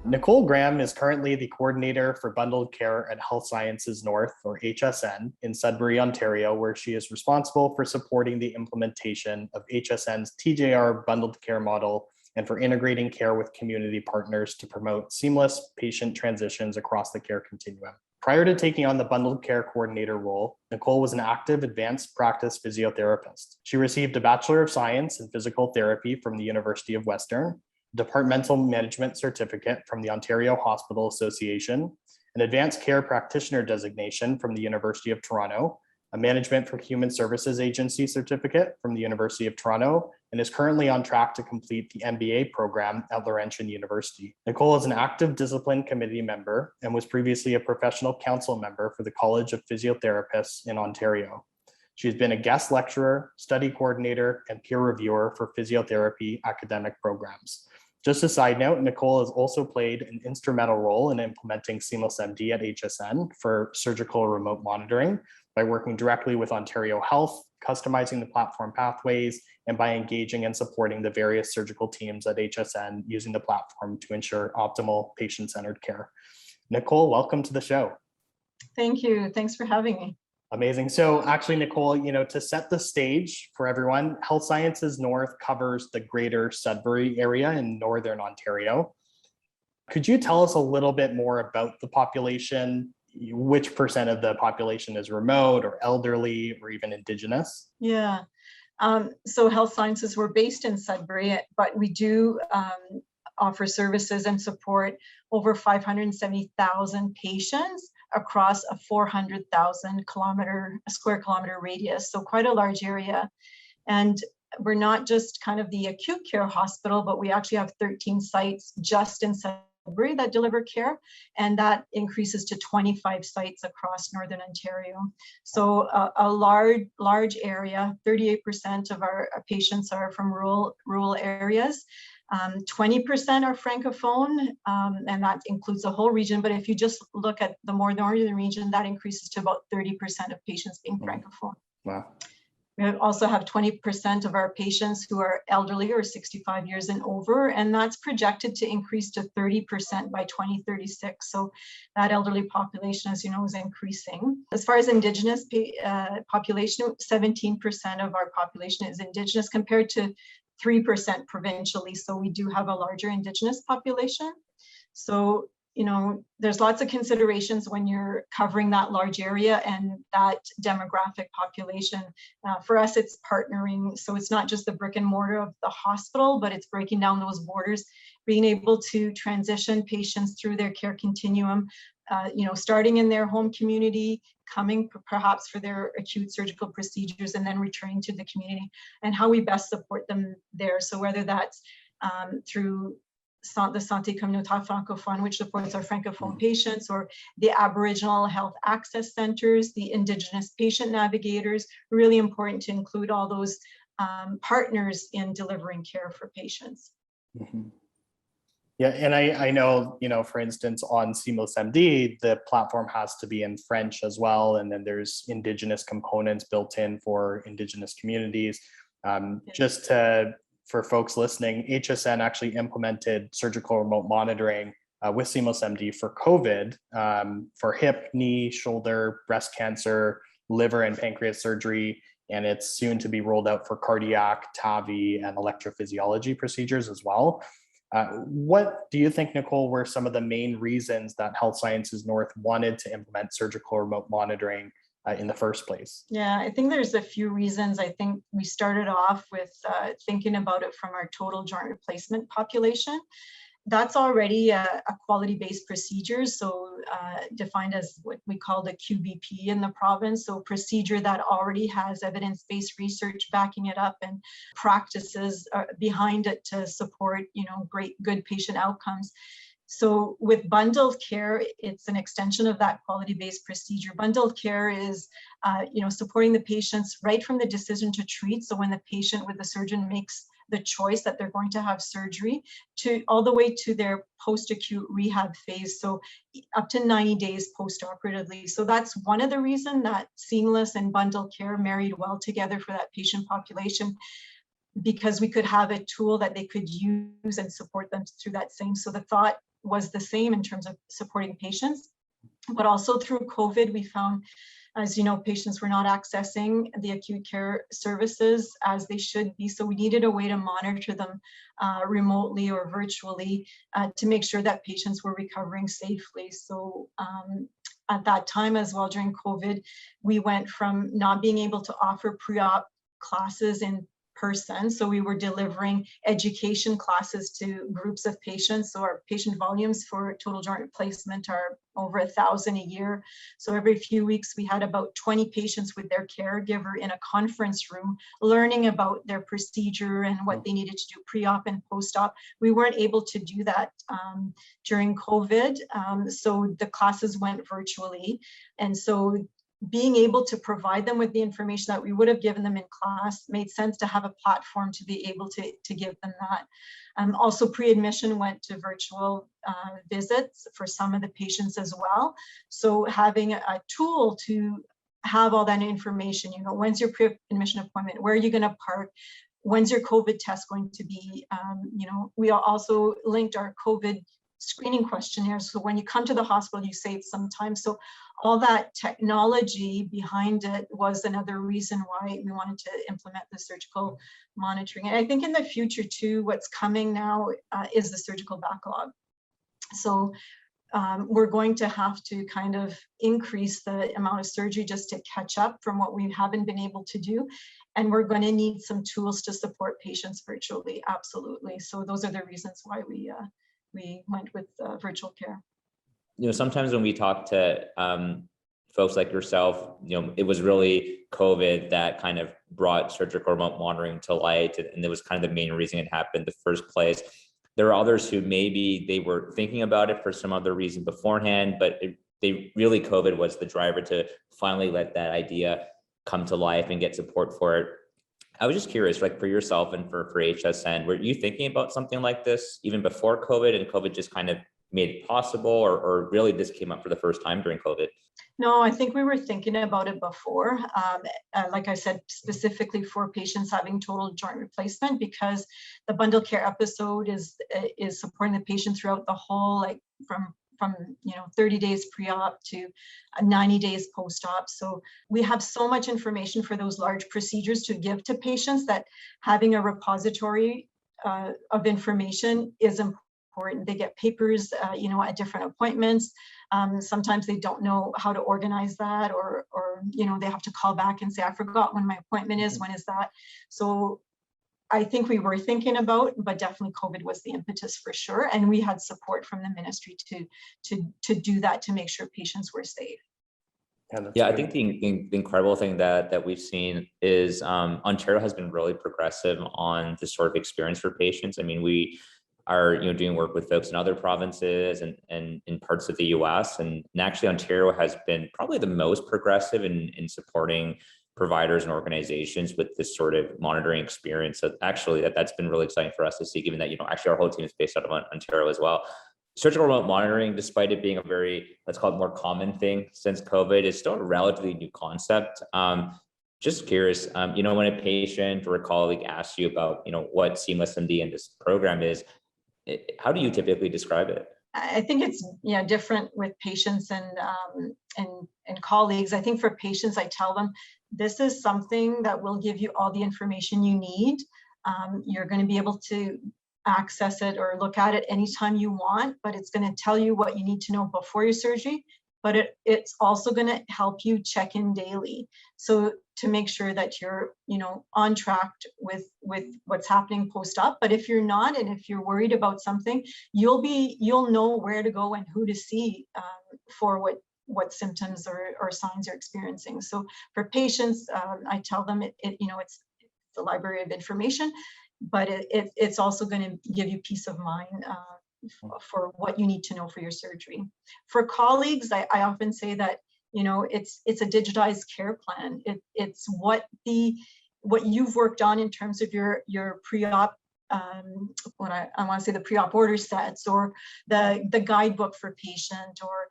Nicole Graham is currently the coordinator for bundled care at Health Sciences North, or HSN, in Sudbury, Ontario, where she is responsible for supporting the implementation of HSN's TJR bundled care model and for integrating care with community partners to promote seamless patient transitions across the care continuum. Prior to taking on the bundled care coordinator role, Nicole was an active advanced practice physiotherapist. She received a Bachelor of Science in Physical Therapy from the University of Western, Departmental Management Certificate from the Ontario Hospital Association, an Advanced Care Practitioner designation from the University of Toronto, a Management for Human Services Agency certificate from the University of Toronto, and is currently on track to complete the MBA program at Laurentian University. Nicole is an active discipline committee member and was previously a professional council member for the College of Physiotherapists in Ontario. She has been a guest lecturer, study coordinator, and peer reviewer for physiotherapy academic programs. Just a side note, Nicole has also played an instrumental role in implementing SeamlessMD at HSN for surgical remote monitoring by working directly with Ontario Health, customizing the platform pathways, and by engaging and supporting the various surgical teams at HSN using the platform to ensure optimal patient-centered care. Nicole, welcome to the show. Thank you. Thanks for having me. Amazing. So actually, Nicole, to set the stage for everyone, Health Sciences North covers the greater Sudbury area in Northern Ontario. Could you tell us a little bit more about the population? Which percent of the population is remote or elderly or even indigenous? Yeah. So Health Sciences, we're based in Sudbury, but we do offer services and support over 570,000 patients across a 400,000 square kilometer radius. So quite a large area. And we're not just kind of the acute care hospital, but we actually have 13 sites just in Sudbury that deliver care. And that increases to 25 sites across Northern Ontario. So a large area, 38% of our patients are from rural areas. 20% are francophone, and that includes the whole region. But if you just look at the more northern region, that increases to about 30% of patients being francophone. Wow. We also have 20% of our patients who are elderly or 65 years and over, and that's projected to increase to 30% by 2036. So that elderly population, as you know, is increasing. As far as Indigenous population, 17% of our population is Indigenous compared to 3% provincially. So we do have a larger Indigenous population. So, there's lots of considerations when you're covering that large area and that demographic population. For us, it's partnering. So it's not just the brick and mortar of the hospital, but it's breaking down those borders, being able to transition patients through their care continuum, starting in their home community, coming perhaps for their acute surgical procedures, and then returning to the community, and how we best support them there. So whether that's through the Santé Communautaire Francophone, which supports our francophone patients, or the Aboriginal Health Access Centers, the Indigenous patient navigators, really important to include all those partners in delivering care for patients. Mm-hmm. Yeah, and I know, for instance, on SeamlessMD, the platform has to be in French as well, and then there's Indigenous components built in for Indigenous communities. For folks listening, HSN actually implemented surgical remote monitoring with SeamlessMD for COVID, for hip, knee, shoulder, breast cancer, liver and pancreas surgery, and it's soon to be rolled out for cardiac, TAVI, and electrophysiology procedures as well. What do you think, Nicole, were some of the main reasons that Health Sciences North wanted to implement surgical remote monitoring in the first place? Yeah, I think there's a few reasons. I think we started off with thinking about it from our total joint replacement population. That's already a quality-based procedure, so defined as what we call the QBP in the province, so procedure that already has evidence-based research backing it up and practices behind it to support, good patient outcomes. So with bundled care, it's an extension of that quality-based procedure. Bundled care is, supporting the patients right from the decision to treat. So when the patient with the surgeon makes the choice that they're going to have surgery, to all the way to their post-acute rehab phase. So up to 90 days post-operatively. So that's one of the reasons that seamless and bundled care married well together for that patient population, because we could have a tool that they could use and support them through that same. So the thought was the same in terms of supporting patients. But also through COVID, we found, as you know, patients were not accessing the acute care services as they should be. So we needed a way to monitor them remotely or virtually to make sure that patients were recovering safely. So at that time as well, during COVID, we went from not being able to offer pre-op classes in person. So we were delivering education classes to groups of patients. So our patient volumes for total joint replacement are over 1,000 a year. So every few weeks we had about 20 patients with their caregiver in a conference room learning about their procedure and what they needed to do pre-op and post-op. We weren't able to do that during COVID. So the classes went virtually. And so being able to provide them with the information that we would have given them in class made sense to have a platform to be able to give them that. Also, pre-admission went to virtual visits for some of the patients as well. So having a tool to have all that information, you know, when's your pre-admission appointment, where are you going to park, when's your COVID test going to be, you know, we also linked our COVID screening questionnaires. So when you come to the hospital, you save some time. So all that technology behind it was another reason why we wanted to implement the surgical monitoring. And I think in the future too, what's coming now is the surgical backlog. So we're going to have to kind of increase the amount of surgery just to catch up from what we haven't been able to do. And we're going to need some tools to support patients virtually, absolutely. So those are the reasons why we went with virtual care. You know, sometimes when we talk to folks like yourself, you know, it was really COVID that kind of brought surgical remote monitoring to light, and it was kind of the main reason it happened in the first place. There are others who maybe they were thinking about it for some other reason beforehand, but really COVID was the driver to finally let that idea come to life and get support for it. I was just curious, like for yourself and for HSN, were you thinking about something like this even before COVID, and COVID just kind of made it possible, or really this came up for the first time during COVID? No, I think we were thinking about it before. Like I said, specifically for patients having total joint replacement, because the bundle care episode is supporting the patient throughout the whole, like from 30 days pre-op to 90 days post-op. So we have so much information for those large procedures to give to patients that having a repository of information is important. They get papers, at different appointments. Sometimes they don't know how to organize that, or they have to call back and say, I forgot when my appointment is, when is that? So I think we were thinking about, but definitely COVID was the impetus for sure. And we had support from the ministry to do that, to make sure patients were safe. Yeah, I think the incredible thing that we've seen is Ontario has been really progressive on this sort of experience for patients. I mean, we are doing work with folks in other provinces and in parts of the US, and actually Ontario has been probably the most progressive in supporting providers and organizations with this sort of monitoring experience. So actually that's been really exciting for us to see, given that actually our whole team is based out of Ontario as well. Surgical remote monitoring, despite it being a very, let's call it, more common thing since COVID, is still a relatively new concept. Just curious, when a patient or a colleague asks you about what SeamlessMD and this program is, how do you typically describe it? I think it's different with patients and colleagues. I think for patients, I tell them this is something that will give you all the information you need. You're going to be able to access it or look at it anytime you want, but it's going to tell you what you need to know before your surgery, but it's also going to help you check in daily. So to make sure that you're, on track with what's happening post-op. But if you're not, and if you're worried about something, you'll know where to go and who to see for what symptoms or signs you're experiencing. So for patients, I tell them it's the library of information, but it's also going to give you peace of mind for what you need to know for your surgery. For colleagues, I often say that it's a digitized care plan. It's what you've worked on in terms of your pre-op what I want to say, the pre-op order sets, or the guidebook for patient, or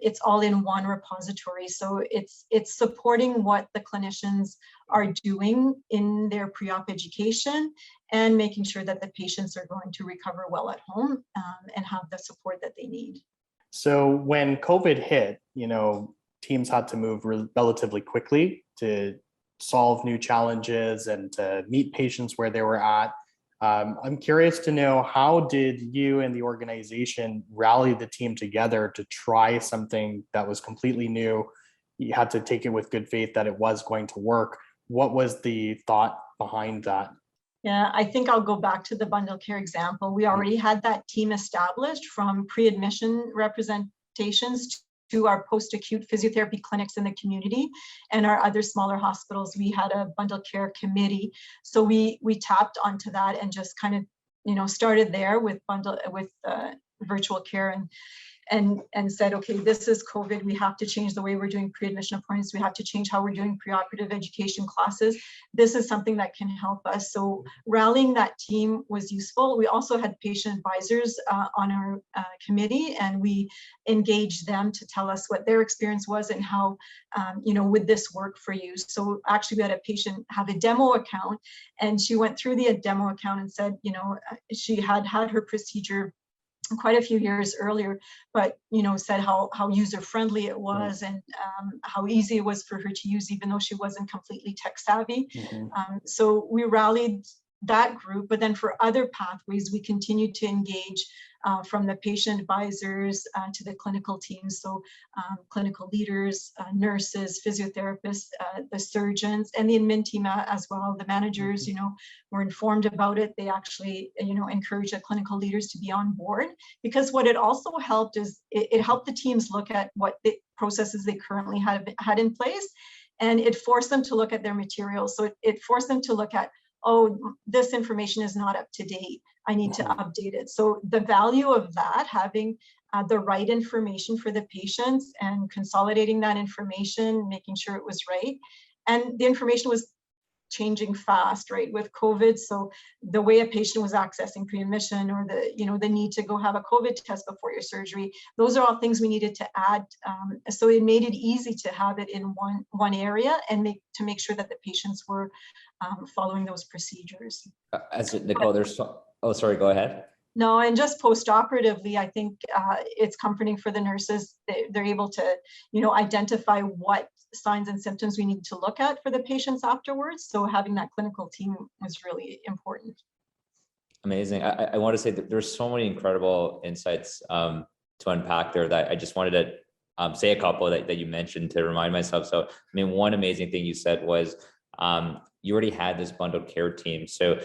it's all in one repository. So it's supporting what the clinicians are doing in their pre-op education, and making sure that the patients are going to recover well at home, and have the support that they need. So when COVID hit, teams had to move relatively quickly to solve new challenges and to meet patients where they were at. I'm curious to know, how did you and the organization rally the team together to try something that was completely new? You had to take it with good faith that it was going to work. What was the thought behind that? Yeah, I think I'll go back to the bundle care example. We already had that team established, from pre-admission representations to our post-acute physiotherapy clinics in the community and our other smaller hospitals. We had a bundle care committee. So we tapped onto that and just kind of, started there with virtual care, and said, okay, this is COVID. We have to change the way we're doing pre-admission appointments. We have to change how we're doing preoperative education classes. This is something that can help us. So rallying that team was useful. We also had patient advisors on our committee, and we engaged them to tell us what their experience was and how, would this work for you? So actually we had a patient have a demo account, and she went through the demo account and said, she had her procedure quite a few years earlier, but said how user friendly it was, and how easy it was for her to use, even though she wasn't completely tech savvy. So we rallied that group, but then for other pathways, we continued to engage from the patient advisors to the clinical teams. So clinical leaders, nurses, physiotherapists, the surgeons, and the admin team as well. The managers, were informed about it. They actually, encouraged the clinical leaders to be on board, because what it also helped is it helped the teams look at what the processes they currently had in place, and it forced them to look at their materials. So it forced them to look at, oh, this information is not up to date. I need to update it. So the value of that, having the right information for the patients and consolidating that information, making sure it was right. And the information was changing fast, right, with COVID. So the way a patient was accessing pre-admission, or the need to go have a COVID test before your surgery, those are all things we needed to add. So it made it easy to have it in one area, and make sure that the patients were following those procedures. As Nicole, sorry, go ahead. No, and just post-operatively, I think it's comforting for the nurses. They're able to, identify what signs and symptoms we need to look at for the patients afterwards. So having that clinical team was really important. Amazing. I want to say that there's so many incredible insights to unpack there, that I just wanted to say a couple that you mentioned to remind myself. So, one amazing thing you said was you already had this bundled care team. So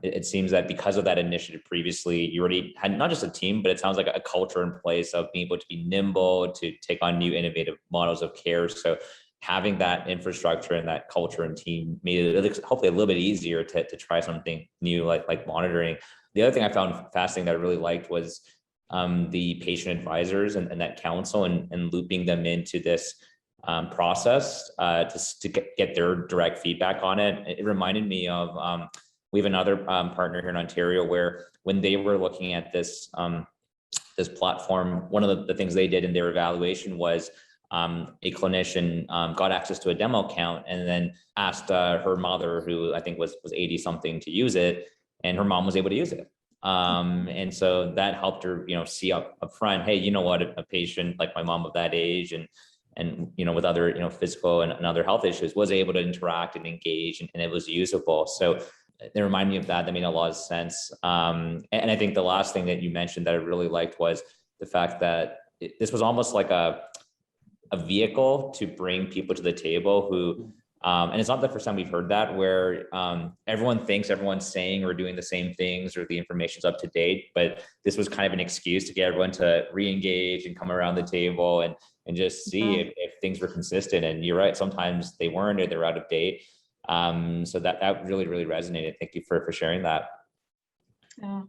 it seems that because of that initiative previously, you already had not just a team, but it sounds like a culture in place of being able to be nimble, to take on new innovative models of care. So having that infrastructure and that culture and team made it hopefully a little bit easier to try something new, like monitoring. The other thing I found fascinating that I really liked was the patient advisors and that council, and looping them into this process to get their direct feedback on it. It reminded me of we have another partner here in Ontario, where when they were looking at this platform, one of the things they did in their evaluation was a clinician got access to a demo account, and then asked her mother, who I think was 80 something, to use it, and her mom was able to use it. And so that helped her, see up front, hey, you know what, a patient like my mom of that age and with other, physical and other health issues, was able to interact and engage, and it was usable. So they remind me of that. That made a lot of sense. And I think the last thing that you mentioned that I really liked was the fact that this was almost like a vehicle to bring people to the table who, and it's not the first time we've heard that, where everyone thinks everyone's saying or doing the same things, or the information's up to date, but this was kind of an excuse to get everyone to re-engage and come around the table and just see if things were consistent. And you're right, sometimes they weren't, or they're out of date. So that really, really resonated. Thank you for sharing that. Yeah.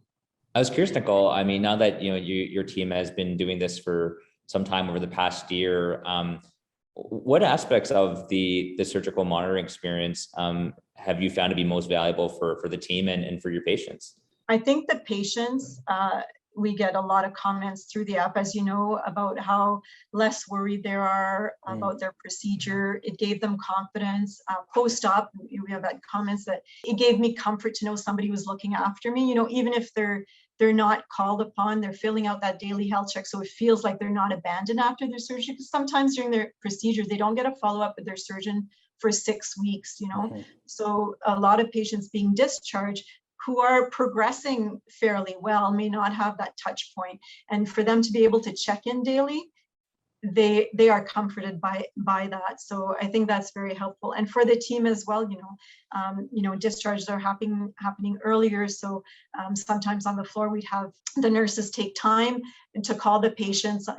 I was curious, Nicole, now that, your team has been doing this for some time over the past year, What aspects of the surgical monitoring experience have you found to be most valuable for the team and for your patients? I think the patients, we get a lot of comments through the app, as you know, about how less worried they are about their procedure. It gave them confidence. Post-op, we have had comments that it gave me comfort to know somebody was looking after me. You know, even if they're not called upon, they're filling out that daily health check, so it feels like they're not abandoned after their surgery. Because sometimes during their procedure, they don't get a follow-up with their surgeon for 6 weeks. You know, so a lot of patients being discharged who are progressing fairly well may not have that touch point, and for them to be able to check in daily, they are comforted by that. So I think that's very helpful, and for the team as well. Discharges are happening earlier, so sometimes on the floor we'd have the nurses take time to call the patients,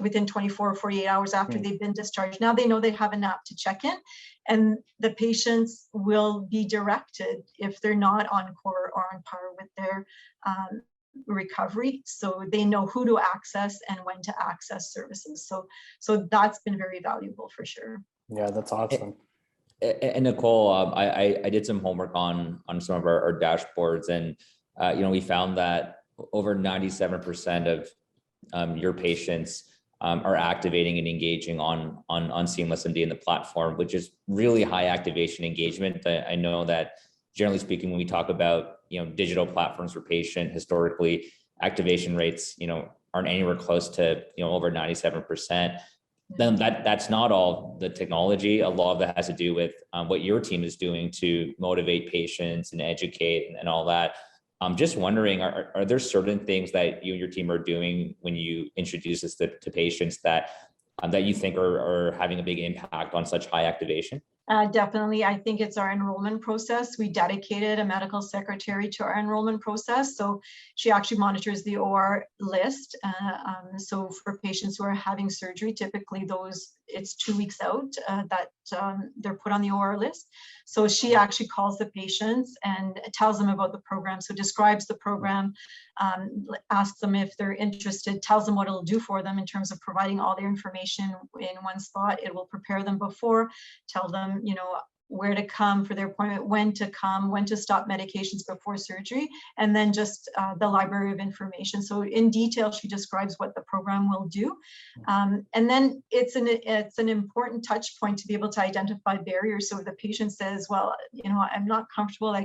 within 24 or 48 hours after they've been discharged. Now they know they have an app to check in, and the patients will be directed if they're not on core or on par with their recovery, so they know who to access and when to access services. So that's been very valuable for sure. Yeah, that's awesome. And Nicole, I did some homework on some of our dashboards, and we found that over 97% of your patients are activating and engaging on SeamlessMD in the platform, which is really high activation engagement. I know that generally speaking, when we talk about digital platforms for patient, historically activation rates aren't anywhere close to over 97%. Then that's not all the technology. A lot of that has to do with what your team is doing to motivate patients and educate and all that. I'm just wondering, are there certain things that you and your team are doing when you introduce this to patients that you think are having a big impact on such high activation? Definitely. I think it's our enrollment process. We dedicated a medical secretary to our enrollment process. So she actually monitors the OR list. So for patients who are having surgery, typically it's 2 weeks out that they're put on the OR list. So she actually calls the patients and tells them about the program. So describes the program, asks them if they're interested, tells them what it'll do for them in terms of providing all their information in one spot. It will prepare them before, tell them where to come for their appointment, when to come, when to stop medications before surgery, and then just the library of information. So in detail, she describes what the program will do. And then it's an important touch point to be able to identify barriers. So if the patient says, well, I'm not comfortable,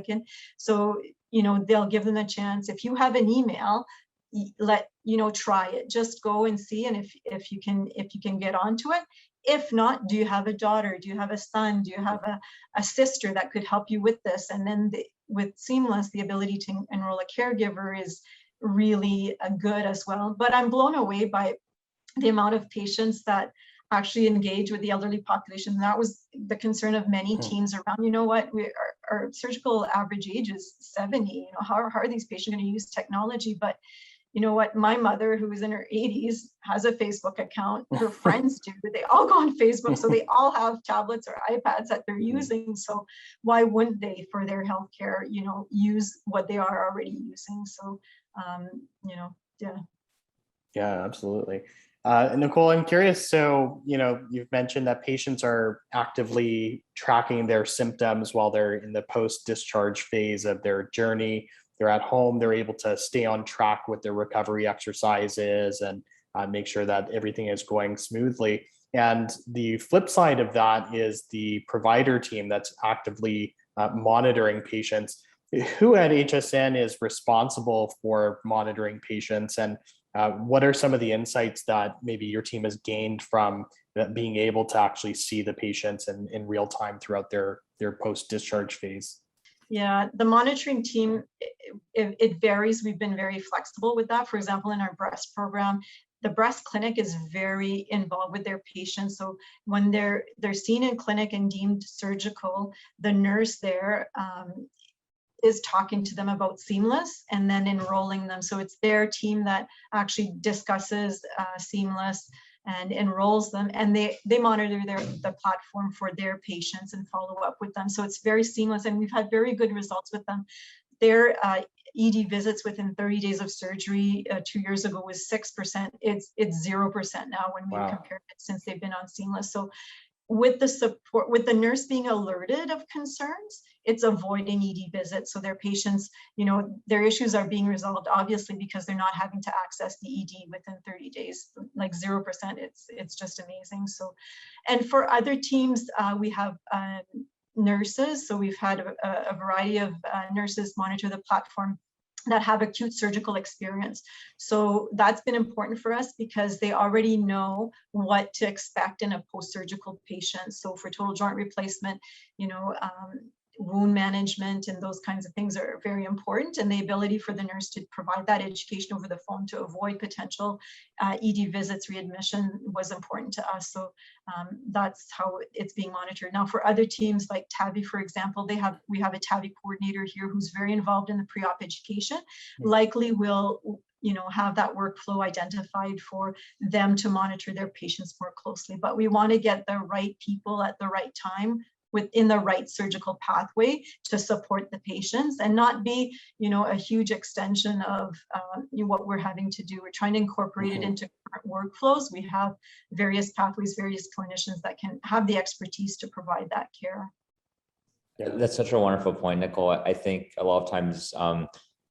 so they'll give them a chance. If you have an email, try it, just go and see. And if you can get onto it. If not, do you have a daughter? Do you have a son? Do you have a sister that could help you with this? And then with Seamless, the ability to enroll a caregiver is really good as well. But I'm blown away by the amount of patients that actually engage with the elderly population. That was the concern of many teams around. You know what? Our surgical average age is 70. How are these patients going to use technology? But you know what? My mother, who is in her 80s, has a Facebook account. Her friends do. They all go on Facebook. So they all have tablets or iPads that they're using. So why wouldn't they, for their healthcare, use what they are already using? So, yeah. Yeah, absolutely. Nicole, I'm curious. So, you've mentioned that patients are actively tracking their symptoms while they're in the post-discharge phase of their journey. They're at home, they're able to stay on track with their recovery exercises and make sure that everything is going smoothly. And the flip side of that is the provider team that's actively monitoring patients. Who at HSN is responsible for monitoring patients, and what are some of the insights that maybe your team has gained from being able to actually see the patients in real time throughout their post-discharge phase? Yeah, the monitoring team, it varies. We've been very flexible with that. For example, in our breast program, the breast clinic is very involved with their patients. So when they're seen in clinic and deemed surgical, the nurse there is talking to them about Seamless and then enrolling them. So it's their team that actually discusses Seamless and enrolls them, and they monitor the platform for their patients and follow up with them. So it's very seamless, and we've had very good results with them. They're ED visits within 30 days of surgery 2 years ago was 6%. It's 0% now when we compare it since they've been on Seamless. So with the support, with the nurse being alerted of concerns, it's avoiding ED visits. So their patients, you know, their issues are being resolved, obviously, because they're not having to access the ED within 30 days, like 0%. It's just amazing. So, and for other teams, we have nurses. So we've had a variety of nurses monitor the platform that have acute surgical experience. So that's been important for us because they already know what to expect in a post-surgical patient. So for total joint replacement, you know, wound management and those kinds of things are very important, and the ability for the nurse to provide that education over the phone to avoid potential ED visits, readmission, was important to us. So that's how it's being monitored. Now for other teams like TAVI, for example, we have a TAVI coordinator here who's very involved in the pre-op education. Likely will, you know, have that workflow identified for them to monitor their patients more closely. But we want to get the right people at the right time within the right surgical pathway to support the patients, and not be, you know, a huge extension of what we're having to do. We're trying to incorporate it into current workflows. We have various pathways, various clinicians that can have the expertise to provide that care. Yeah, that's such a wonderful point, Nicole. I think a lot of times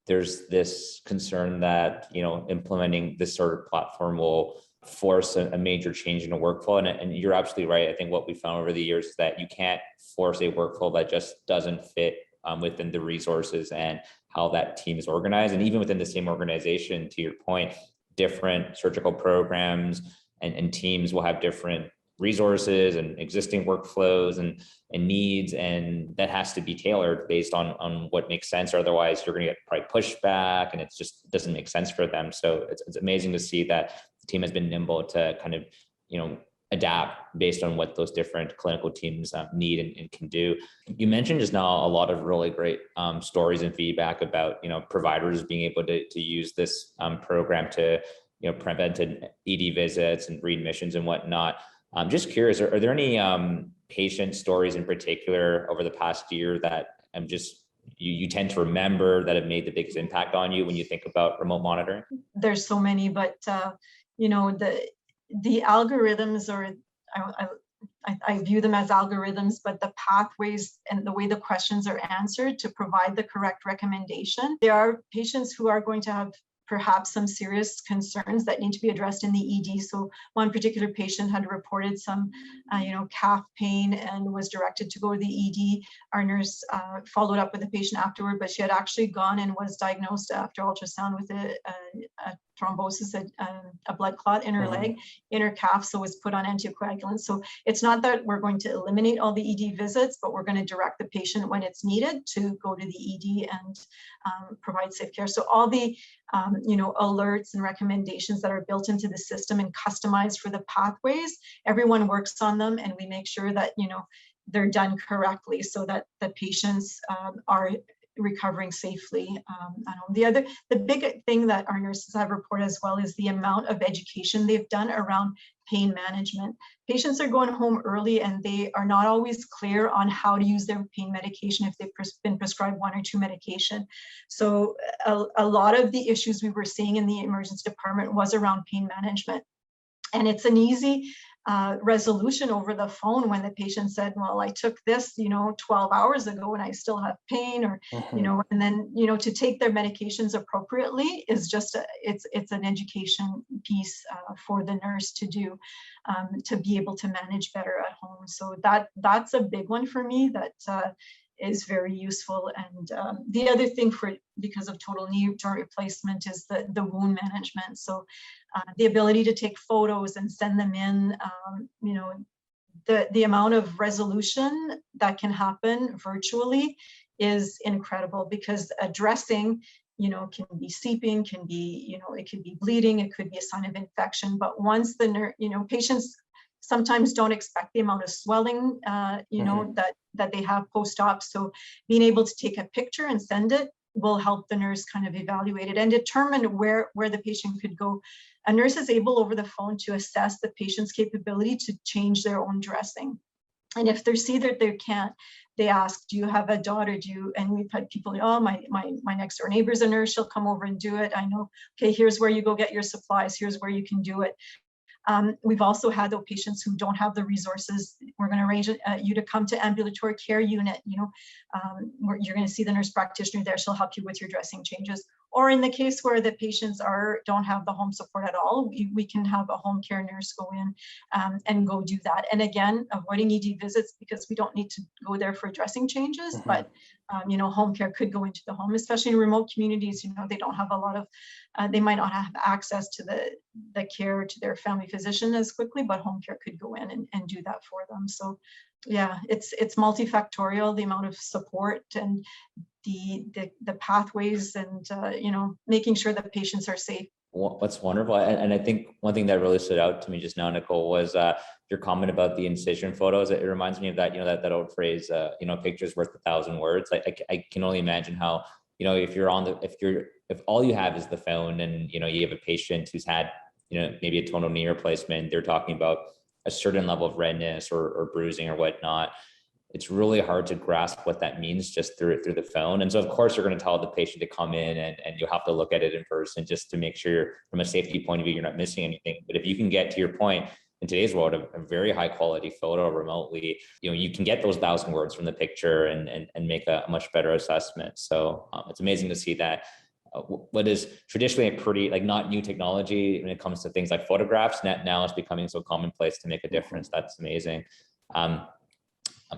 there's this concern that, you know, implementing this sort of platform will force a major change in a workflow. And you're absolutely right. I think what we found over the years is that you can't force a workflow that just doesn't fit within the resources and how that team is organized. And even within the same organization, to your point, different surgical programs and teams will have different resources and existing workflows and needs, and that has to be tailored based on what makes sense. Or otherwise you're going to get probably pushback and it just doesn't make sense for them. So it's amazing to see that the team has been nimble to kind of, you know, adapt based on what those different clinical teams need and can do. You mentioned just now a lot of really great stories and feedback about, you know, providers being able to use this program to, you know, prevent ED visits and readmissions and whatnot. I'm just curious, are there any patient stories in particular over the past year that you tend to remember that have made the biggest impact on you when you think about remote monitoring? There's so many, but you know, the algorithms, or I view them as algorithms, but the pathways and the way the questions are answered to provide the correct recommendation. There are patients who are going to have perhaps some serious concerns that need to be addressed in the ED. So one particular patient had reported some, you know, calf pain and was directed to go to the ED. Our nurse followed up with the patient afterward, but she had actually gone and was diagnosed after ultrasound with a thrombosis, a blood clot in her leg, in her calf, so was put on anticoagulants. So it's not that we're going to eliminate all the ED visits, but we're going to direct the patient when it's needed to go to the ED and provide safe care. So all the you know, alerts and recommendations that are built into the system and customized for the pathways, everyone works on them, and we make sure that, you know, they're done correctly so that the patients are recovering safely at home. The big thing that our nurses have reported as well is the amount of education they've done around pain management. Patients are going home early and they are not always clear on how to use their pain medication if they've been prescribed one or two medication. So a lot of the issues we were seeing in the emergency department was around pain management. And it's an easy resolution over the phone when the patient said, well, I took this, you know, 12 hours ago and I still have pain, or, you know, and then, you know, to take their medications appropriately is just, it's an education piece for the nurse to do, to be able to manage better at home. So that's a big one for me that is very useful. And the other thing because of total knee joint replacement is the wound management. So the ability to take photos and send them in, you know, the amount of resolution that can happen virtually is incredible, because addressing, you know, can be seeping, can be, you know, it could be bleeding, it could be a sign of infection. But once you know, patients sometimes don't expect the amount of swelling, you know, that they have post-op. So being able to take a picture and send it will help the nurse kind of evaluate it and determine where the patient could go. A nurse is able over the phone to assess the patient's capability to change their own dressing. And if they see that they can't, they ask, do you have a daughter? And we've had people, oh, my next door neighbor's a nurse, she'll come over and do it. I know, okay, here's where you go get your supplies, here's where you can do it. We've also had those patients who don't have the resources. We're going to arrange you to come to ambulatory care unit. Where you're going to see the nurse practitioner there. She'll help you with your dressing changes. Or in the case where the patients don't have the home support at all, we can have a home care nurse go in and go do that. And again, avoiding ED visits because we don't need to go there for dressing changes, but home care could go into the home, especially in remote communities. They don't have a lot of, they might not have access to the care to their family physician as quickly, but home care could go in and do that for them. So yeah, it's multifactorial, the amount of support and the pathways and, making sure that patients are safe. What's wonderful. And I think one thing that really stood out to me just now, Nicole, was your comment about the incision photos. It reminds me of that, that old phrase, picture's worth 1,000 words. I can only imagine how, if all you have is the phone and, you have a patient who's had, maybe a total knee replacement, they're talking about a certain level of redness or bruising or whatnot. It's really hard to grasp what that means just through the phone. And so of course you're going to tell the patient to come in and you'll have to look at it in person just to make sure from a safety point of view, you're not missing anything. But if you can get, to your point, in today's world, a very high quality photo remotely, you can get those 1,000 words from the picture and make a much better assessment. So it's amazing to see that what is traditionally a pretty not new technology when it comes to things like photographs, now is becoming so commonplace to make a difference. That's amazing.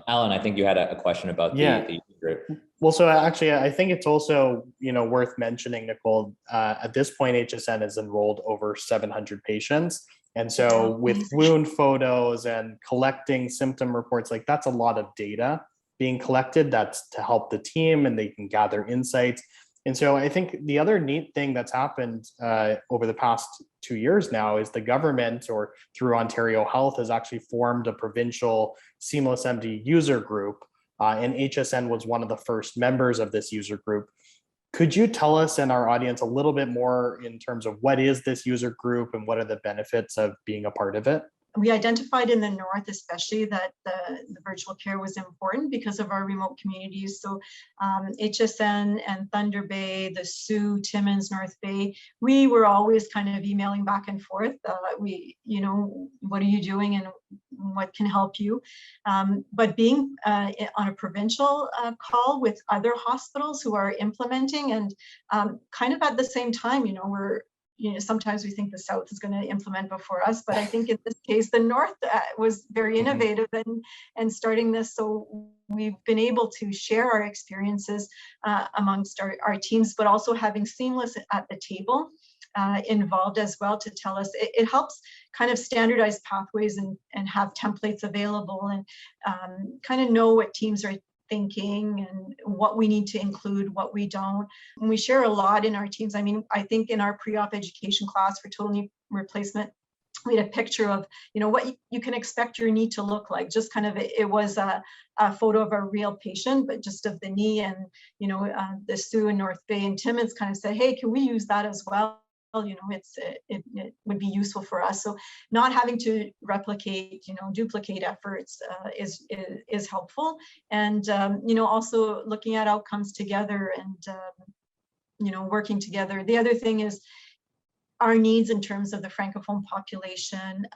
Alan, I think you had a question about the user group. Well, so actually, I think it's also worth mentioning, Nicole. At this point, HSN has enrolled over 700 patients, and so with wound photos and collecting symptom reports, that's a lot of data being collected. That's to help the team, and they can gather insights. And so I think the other neat thing that's happened over the past 2 years now is the government, or through Ontario Health, has actually formed a provincial SeamlessMD user group, and HSN was one of the first members of this user group. Could you tell us and our audience a little bit more in terms of what is this user group and what are the benefits of being a part of it? We identified in the north, especially, that the virtual care was important because of our remote communities. So HSN and Thunder Bay, the Sioux, Timmins, North Bay, we were always kind of emailing back and forth. What are you doing and what can help you? But being on a provincial call with other hospitals who are implementing and kind of at the same time, sometimes we think the South is going to implement before us, but I think in this case, the North was very innovative and starting this. So we've been able to share our experiences amongst our teams, but also having Seamless at the table involved as well to tell us. It helps kind of standardize pathways and have templates available and kind of know what teams are thinking and what we need to include, what we don't. And we share a lot in our teams. I mean, I think in our pre-op education class for total knee replacement, we had a picture of, what you can expect your knee to look like. Just kind of, it was a photo of a real patient, but just of the knee. And, the Sioux and North Bay and Timmins kind of said, hey, can we use that as well? It would be useful for us. So not having to replicate, duplicate efforts is helpful. And, also looking at outcomes together and, working together. The other thing is our needs in terms of the francophone population.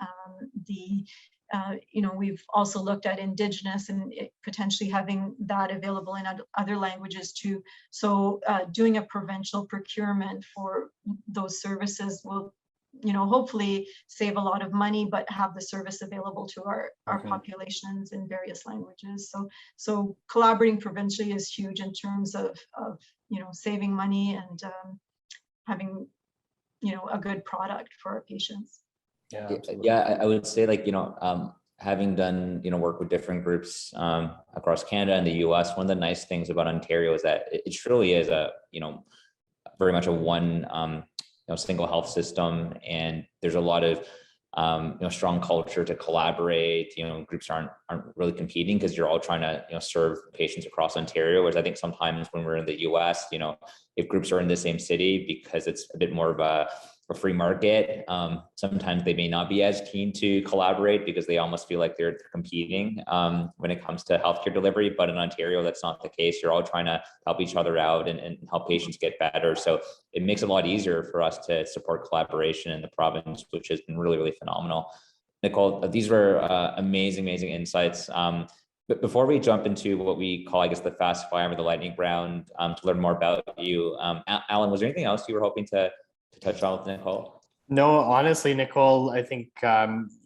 We've also looked at indigenous and potentially having that available in other languages too. So doing a provincial procurement for those services will, hopefully save a lot of money, but have the service available to our populations in various languages. So collaborating provincially is huge in terms of saving money and having, a good product for our patients. Yeah, I would say having done, work with different groups across Canada and the US, one of the nice things about Ontario is that it truly is very much a one, single health system. And there's a lot of, strong culture to collaborate. Groups aren't really competing because you're all trying to, serve patients across Ontario. Whereas I think sometimes when we're in the US, if groups are in the same city, because it's a bit more of a free market. Sometimes they may not be as keen to collaborate because they almost feel like they're competing when it comes to healthcare delivery. But in Ontario, that's not the case. You're all trying to help each other out and help patients get better. So it makes it a lot easier for us to support collaboration in the province, which has been really, really phenomenal. Nicole, these were amazing insights. But before we jump into what we call, I guess, the fast five or the lightning round, to learn more about you, Alan, was there anything else you were hoping to touch on with Nicole? No, honestly, Nicole, I think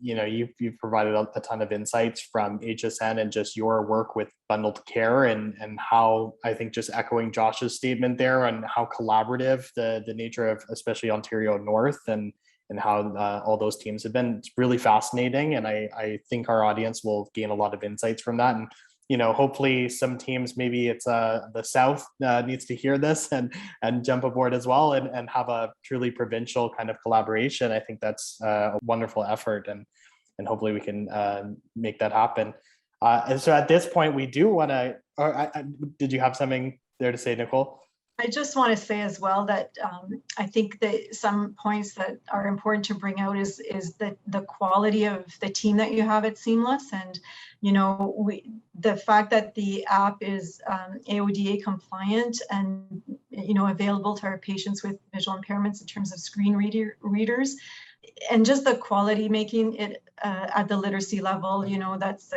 you've provided a ton of insights from HSN and just your work with bundled care, and how, I think, just echoing Josh's statement there on how collaborative the nature of especially Ontario North and how all those teams have been. It's really fascinating, and I think our audience will gain a lot of insights from that. And hopefully some teams, maybe it's the South needs to hear this and jump aboard as well, and have a truly provincial kind of collaboration. I think that's a wonderful effort, and hopefully we can make that happen. And so at this point, we do want to, did you have something there to say, Nicole? I just want to say as well that I think that some points that are important to bring out is the quality of the team that you have at Seamless, and the fact that the app is AODA compliant and available to our patients with visual impairments in terms of screen readers, and just the quality, making it at the literacy level, that's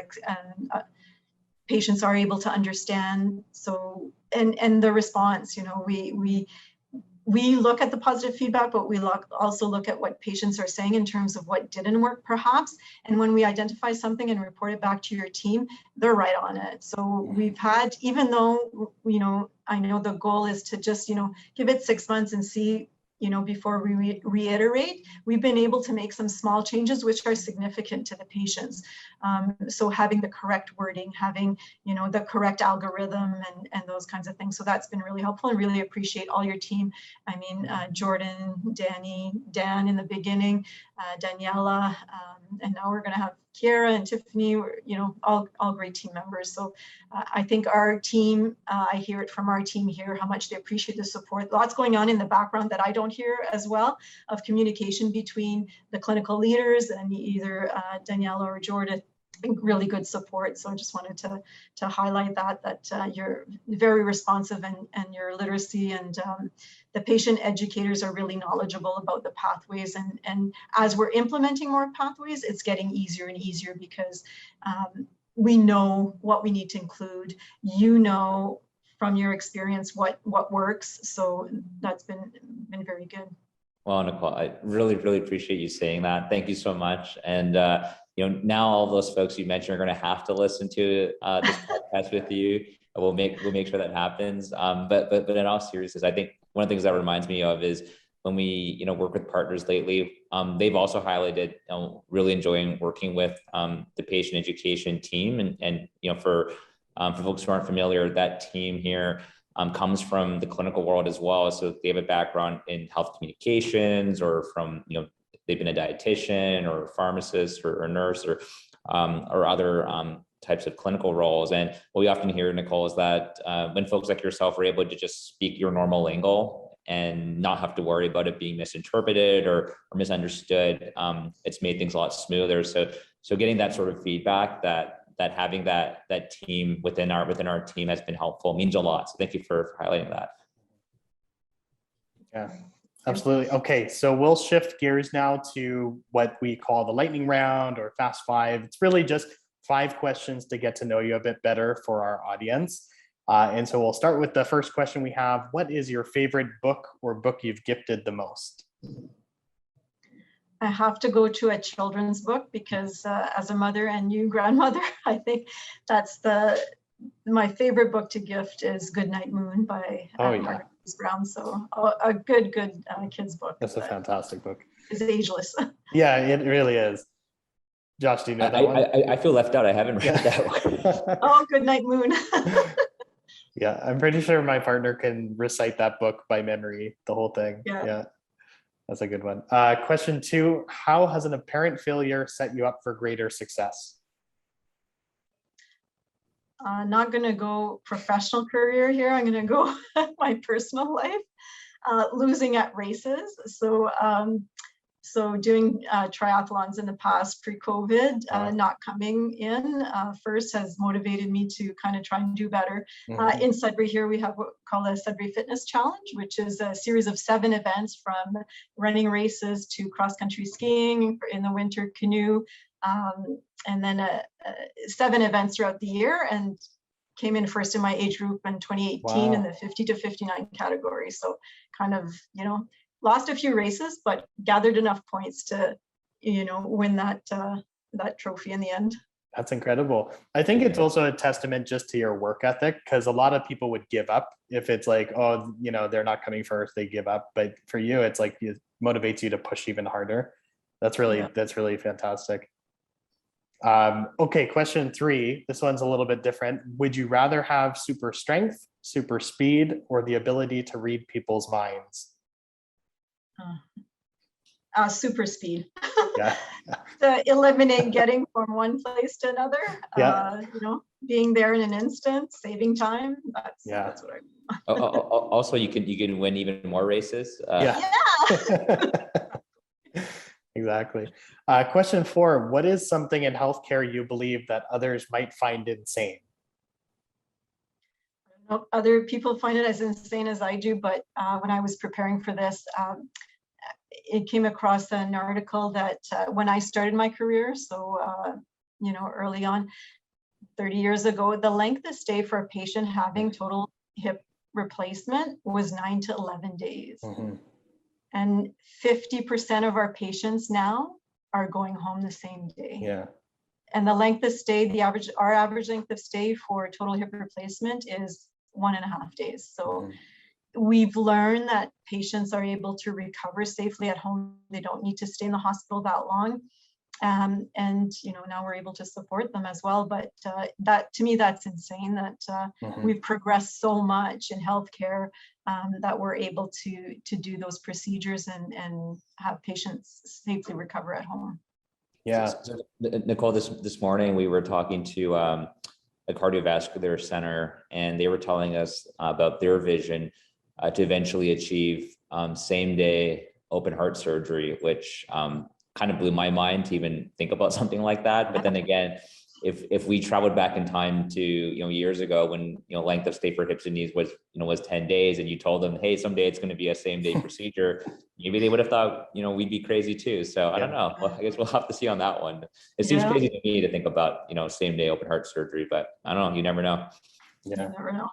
patients are able to understand. So, and the response, we look at the positive feedback, but we also look at what patients are saying in terms of what didn't work perhaps. And when we identify something and report it back to your team, they're right on it. So we've had, even though, I know the goal is to just, give it 6 months and see, before we reiterate, we've been able to make some small changes which are significant to the patients. So having the correct wording, having the correct algorithm, and those kinds of things. So that's been really helpful, and really appreciate all your team. I mean, Jordan, Danny, Dan in the beginning, Daniela, and now we're going to have Kiera and Tiffany, all great team members. So I think our team, I hear it from our team here, how much they appreciate the support. Lots going on in the background that I don't hear as well, of communication between the clinical leaders and either Daniela or Jordan. Really good support. So I just wanted to highlight that you're very responsive, and your literacy, and the patient educators are really knowledgeable about the pathways. And as we're implementing more pathways, it's getting easier and easier, because we know what we need to include. From your experience what works. So that's been very good. Well, Nicole, I really appreciate you saying that. Thank you so much. And now all those folks you mentioned are going to have to listen to this podcast with you. We'll make sure that happens. But in all seriousness, I think one of the things that reminds me of is when we work with partners lately, they've also highlighted really enjoying working with the patient education team, and for folks who aren't familiar, that team here comes from the clinical world as well. So they have a background in health communications, or from, they've been a dietitian or a pharmacist or a nurse or other types of clinical roles. And what we often hear, Nicole, is that when folks like yourself are able to just speak your normal lingo and not have to worry about it being misinterpreted or misunderstood, it's made things a lot smoother. So getting that sort of feedback, that having that team within our team has been helpful, means a lot. So thank you for highlighting that. Yeah, absolutely. Okay, so we'll shift gears now to what we call the lightning round, or fast five. It's really just 5 questions to get to know you a bit better for our audience. And so we'll start with the first question we have. What is your favorite book or book you've gifted the most? I have to go to a children's book, because as a mother and new grandmother, I think that's my favorite book to gift is Goodnight Moon by Margaret Brown. So a good kids book. That's a fantastic book. It's ageless. Yeah, it really is. Josh, do you know that one? I feel left out. I haven't read that one. Oh, Goodnight Moon. Yeah, I'm pretty sure my partner can recite that book by memory, the whole thing. Yeah. That's a good one. Question 2, how has an apparent failure set you up for greater success? Not going to go professional career here. I'm going to go my personal life. losing at races. So doing triathlons in the past pre-COVID, not coming in first has motivated me to kind of try and do better. In Sudbury here, we have what we call a Sudbury Fitness Challenge, which is a series of 7 events from running races to cross-country skiing in the winter, canoe, and then 7 events throughout the year, and came in first in my age group in 2018 in the 50 to 59 category. So kind of, lost a few races, but gathered enough points to, win that trophy in the end. That's incredible. I think it's also a testament just to your work ethic, because a lot of people would give up if it's like, oh, they're not coming first, they give up. But for you, it's like it motivates you to push even harder. That's really fantastic. Okay, question 3. This one's a little bit different. Would you rather have super strength, super speed, or the ability to read people's minds? Super speed. Yeah. To eliminate getting from one place to another. Being there in an instant, saving time. That's what I. Also, you can win even more races. Yeah. Exactly. Question 4. What is something in healthcare you believe that others might find insane? Other people find it as insane as I do, but when I was preparing for this, it came across an article that when I started my career, so early on, 30 years ago, the length of stay for a patient having total hip replacement was 9 to 11 days. And 50% of our patients now are going home the same day. Yeah. And the length of stay, our average length of stay for total hip replacement is 1.5 days. So we've learned that patients are able to recover safely at home. They don't need to stay in the hospital that long. And now we're able to support them as well. But that, to me, that's insane that we've progressed so much in healthcare that we're able to do those procedures and have patients safely recover at home. Yeah. So, Nicole, this morning we were talking to a cardiovascular center, and they were telling us about their vision to eventually achieve same day open heart surgery, which kind of blew my mind to even think about something like that. But then again, if we traveled back in time to years ago when length of stay for hips and knees was 10 days, and you told them, hey, someday it's going to be a same day procedure, maybe they would have thought we'd be crazy too. So I don't know. Well, I guess we'll have to see on that one. It seems crazy to me to think about same day open heart surgery, but I don't know. You never know. Yeah, you never know.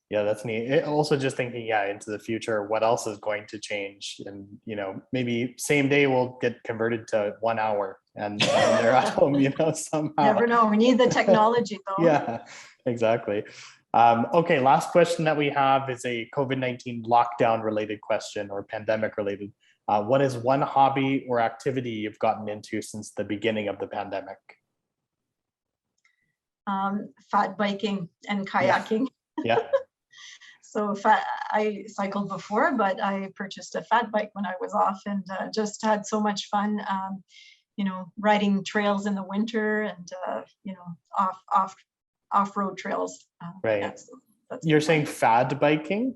Yeah, that's neat. Also just thinking, into the future, what else is going to change? And, maybe same day will get converted to 1 hour and they're at home, somehow. Never know. We need the technology though. Yeah, exactly. Okay, last question that we have is a COVID-19 lockdown related question or pandemic related. What is one hobby or activity you've gotten into since the beginning of the pandemic? Fat biking and kayaking. Yeah. So I cycled before, but I purchased a fat bike when I was off and just had so much fun, riding trails in the winter and, off-road trails. Right. You're saying fad biking?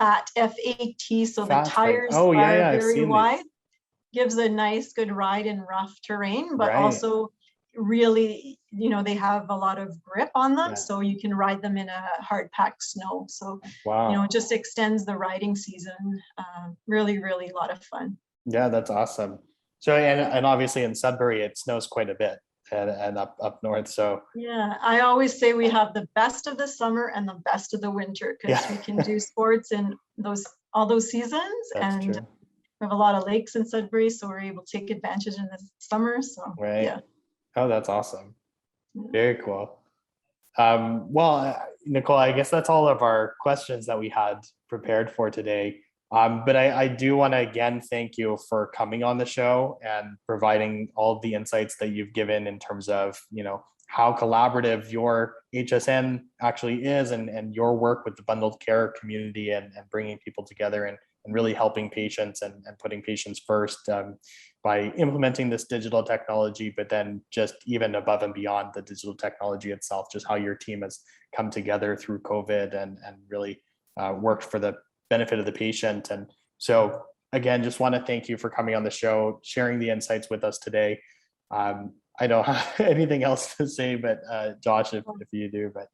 Fat, F-A-T, so fat the tires are very wide. Gives a nice, good ride in rough terrain, but also really, they have a lot of grip on them, so you can ride them in a hard packed snow. So, it just extends the riding season. Really, really a lot of fun. Yeah, that's awesome. So, and obviously in Sudbury, it snows quite a bit and up north. So yeah, I always say we have the best of the summer and the best of the winter because we can do sports in all those seasons. That's true. We have a lot of lakes in Sudbury, so we're able to take advantage in the summer. So yeah. Oh, that's awesome. Very cool. Well, Nicole, I guess that's all of our questions that we had prepared for today. But I do want to again thank you for coming on the show and providing all of the insights that you've given in terms of, how collaborative your HSN actually is and your work with the bundled care community and bringing people together and really helping patients and putting patients first by implementing this digital technology, but then just even above and beyond the digital technology itself, just how your team has come together through COVID and really worked for the benefit of the patient. And so again, just want to thank you for coming on the show, sharing the insights with us today. I don't have anything else to say, but Josh, if you do, but.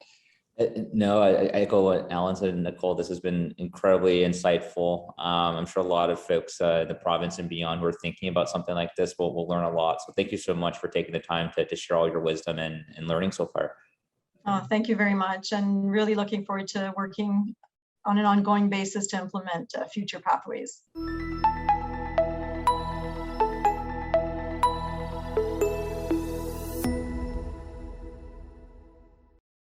No, I echo what Alan said and Nicole. This has been incredibly insightful. I'm sure a lot of folks in the province and beyond who are thinking about something like this will learn a lot. So thank you so much for taking the time to share all your wisdom and learning so far. Thank you very much. And really looking forward to working on an ongoing basis to implement future pathways.